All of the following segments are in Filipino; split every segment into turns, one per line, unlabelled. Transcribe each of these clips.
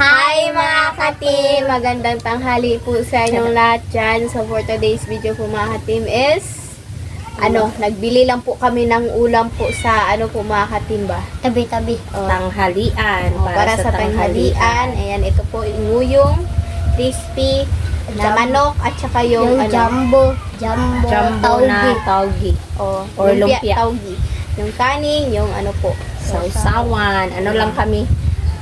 Hi mga ka-team! Magandang tanghali po sa inyong lahat dyan. So for today's video po mga ka-team is nagbili lang po kami ng ulam po sa mga ka-team ba?
Tabi-tabi.
Tanghalian. Para sa tanghalian. Ayan, ito po yung crispy na manok at saka yung
jumbo
na
taugi.
Or lumpia taugi. Yung kanin, yung sausawan. Lang kami.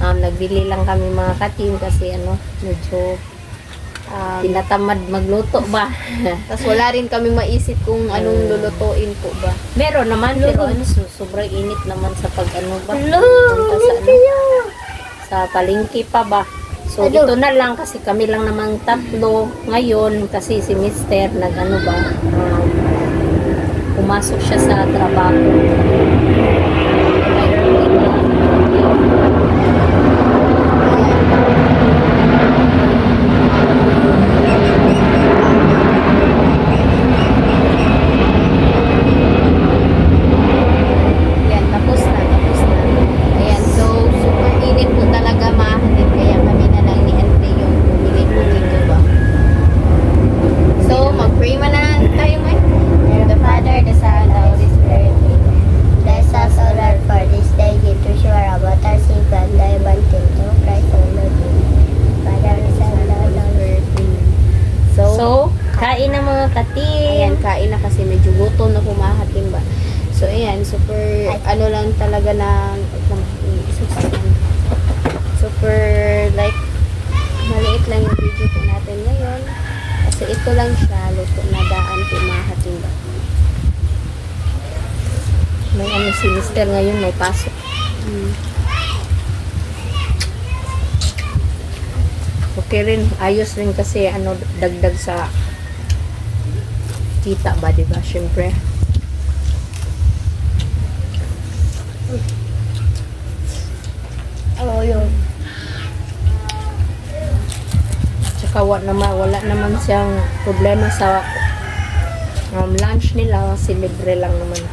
Nagbili lang kami mga ka-team kasi medyo tinatamad magluto ba. Tapos wala rin kami maisip kung anong lulutuin po ba. Meron naman pero sobrang init naman sa pag ba. Punta sa palengke pa ba. So ito na lang kasi kami lang namang tatlo ngayon kasi si Mister pumasok siya sa trabaho. Kain na mga ka-team. Ayan, kain na kasi medyo gutom na kumahatim ba. So, ayan, super, lang talaga ng, super, like, maliit lang yung video po natin ngayon. Kasi ito lang siya, luto na daan kumahatim ba. May si Mister ngayon, may pasok. Okay rin, ayos rin kasi dagdag sa kita ba, diba? Siyempre.
Yun.
Tsaka wala naman siyang problema sa lunch nila kasi libre lang naman.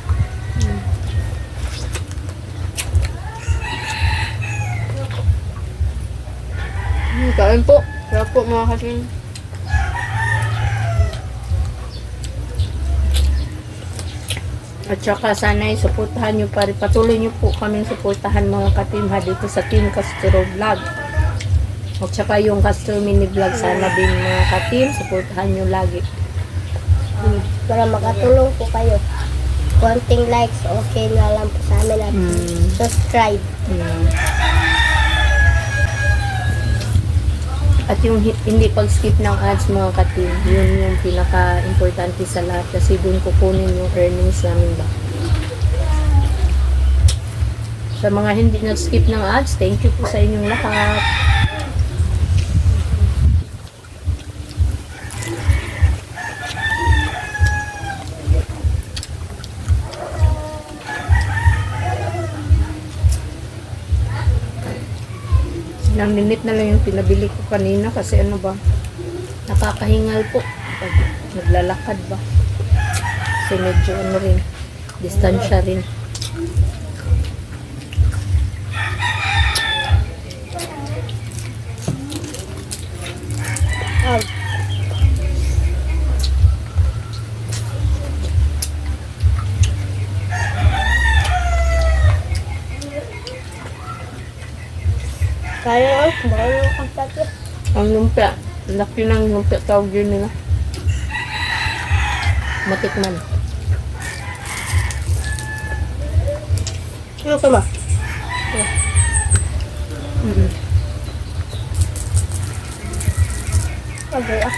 Kain po. Sarap po mga kasing. At saka sana suportahan nyo pa rin. Patuloy nyo po kaming suportahan mga ka-team dito sa Team Castro Vlog. At saka yung Castro Mini Vlog sana din mga ka-team. Suportahan nyo lagi.
Para makatulong po kayo. Konting likes, okay na lang po sa amin at subscribe.
At yung hindi pag-skip ng ads mga ka-team, yun yung pinaka-importante sa lahat kasi doon kukunin yung earnings namin ba. Sa mga hindi nag-skip ng ads, thank you po sa inyong lahat. Minute na lang yung pinabili ko kanina kasi nakakahingal po pag naglalakad ba kasi medyo rin distansya rin.
Kaya bago kapatid.
Ang lumpia, laki ng lumpia tawag yun nila. Matikman.
Ano ka ba? Okay ah.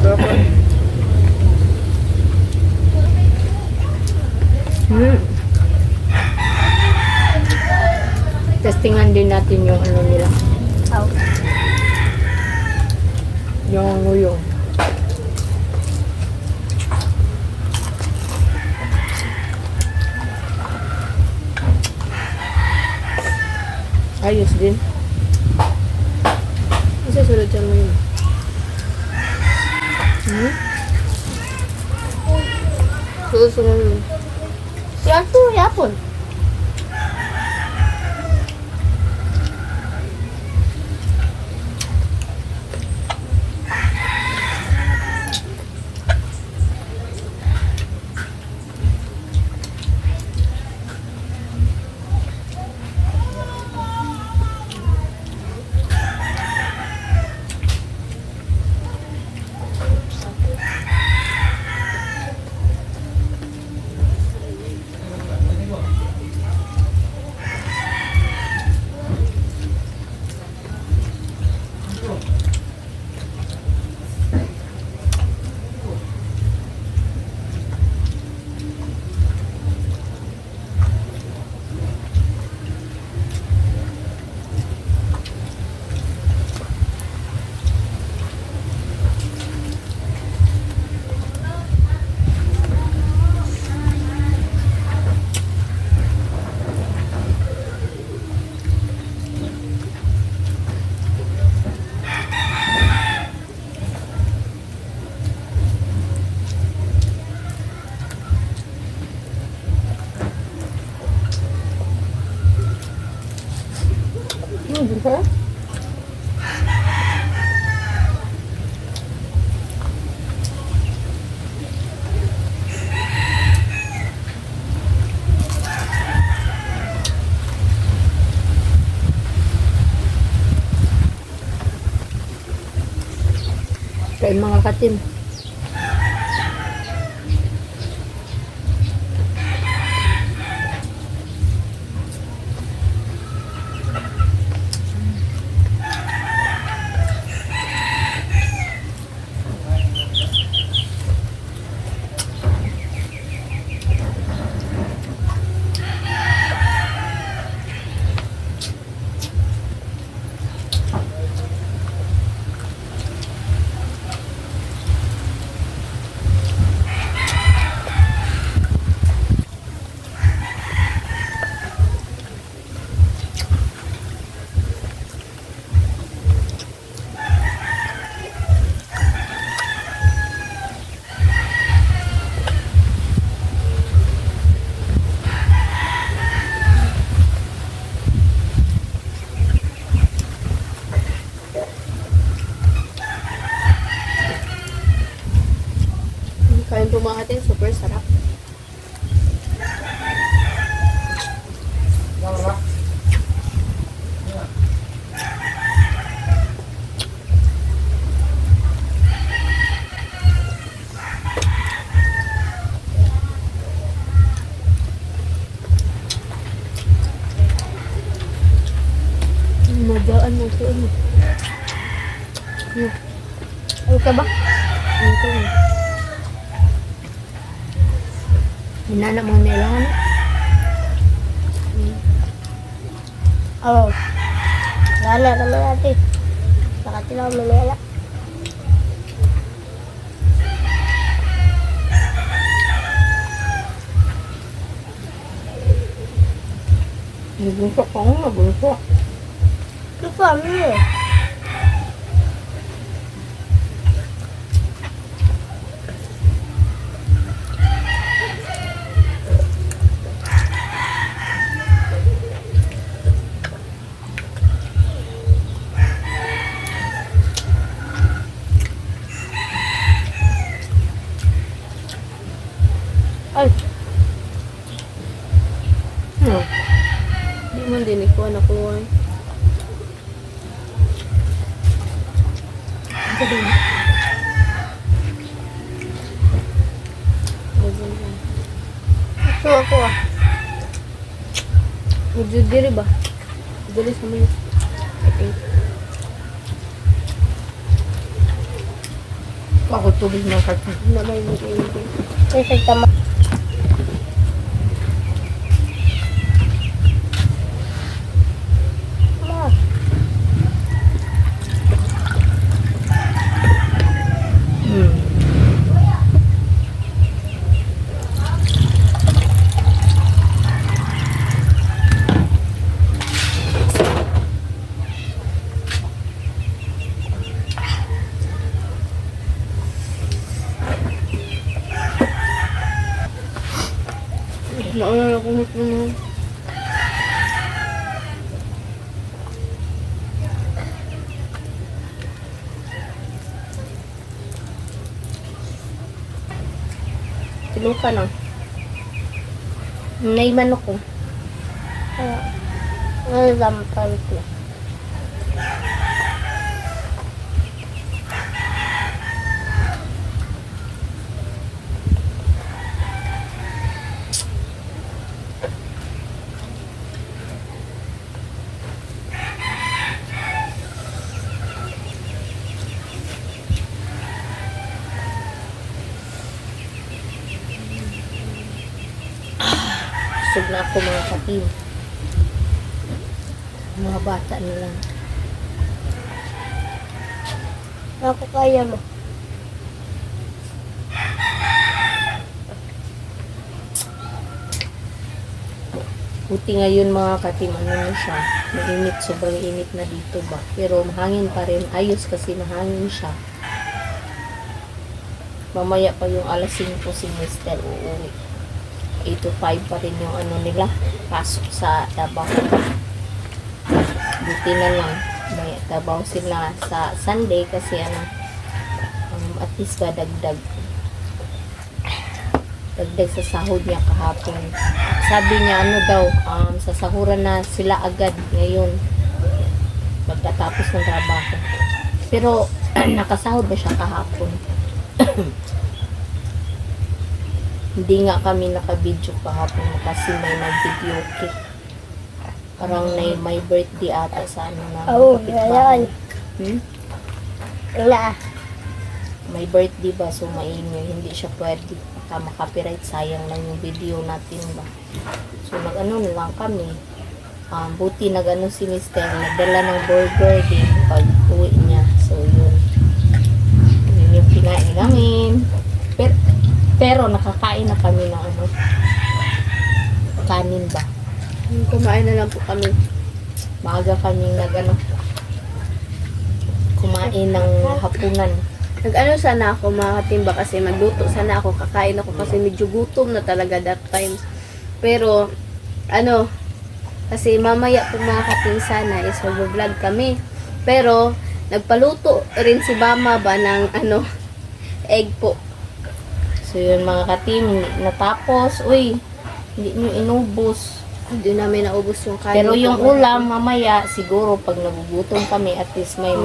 Hmm. Testingan din natin yung ano nila.
Oh.
Yung nguyong. Ayos din. Isa sulit siya ngayon. Hmm? Susunod yun.
Yan po, yapon.
Huh? Kain mga katim. Kain po mga katim, super sarap. Madaan mo ito.
Ano ka ba?
Ito. Hinana mo nilahan.
Oo. Lala naman natin. Nakatilaw mo nila.
Nabunso ko nga, nabunso.
Ano pa, ano yun?
Ay! Ano? Di mo din ikaw nakuha. Sabi mo?
Gusto ako ah.
Medyo diri ba? Diri sa mga. Okay. pa ako tubig ng katin.
Na may hindi. Kasi tama. Ma,
Hmm. Nauna ako nito na. Tulong ka na. Naiman ako.
ang lampan ko.
Busog na ako mga katim. Mga bata na lang.
Ako kaya mo.
Buti ngayon mga katim, ano na siya, mainit, sobrang init na dito ba. Pero mahangin pa rin, ayos kasi mahangin siya. Mamaya pa yung alas 5 si Mr. uuwi. 8 to 5 pa rin yung ano nila, pasok sa Davao. Buti na lang, may Davao sila sa Sunday kasi ano, at least ba dagdag sa sahod niya kahapon. Sabi niya ano daw, sa sahuran na sila agad ngayon pagkatapos ng trabaho. Pero nakasahod ba siya kahapon? Hindi nga kami naka-video kahapon kasi may nag-video cake. Parang may birthday ata sa ano na
Oo,
kapitbahay.
yan. Wala.
May birthday ba, so maingay, hindi siya pwede maka-copyright, sayang lang yung video natin ba. So nag-ano na lang kami, buti nag-ano si Mr. nagdala ng burger din pag uwi niya. So yun yung kinain namin. Pero nakakain na kami ng ano, kanin ba.
Kumain na lang po kami.
Maaga kami kumain ng hapunan.
Nag-ano sana ako mga katimba kasi magluto sana ako, kakain ako kasi medyo gutom na talaga that time. Pero, ano, kasi mamaya po mga katim sana is mag-vlog kami. Pero, nagpaluto rin si Mama ba ng ano, egg po.
So yun mga katim, natapos, uy, hindi nyo inubos.
Hindi namin naubos yung kanin.
Pero yung
ko.
ulam, mamaya, siguro pag nagugutom kami, at least may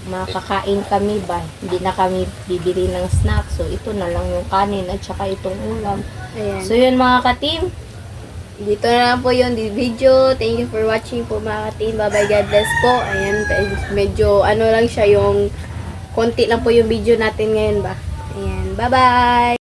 makakain kami ba? Hindi na kami bibili ng snack. So, ito na lang yung kanin at saka itong ulam.
Ayan.
So, yun mga katim.
Dito na lang po yung video. Thank you for watching po mga katim. Bye-bye, God bless po. Ayan, medyo ano lang siya yung konti lang po yung video natin ngayon ba. Ayan, bye-bye!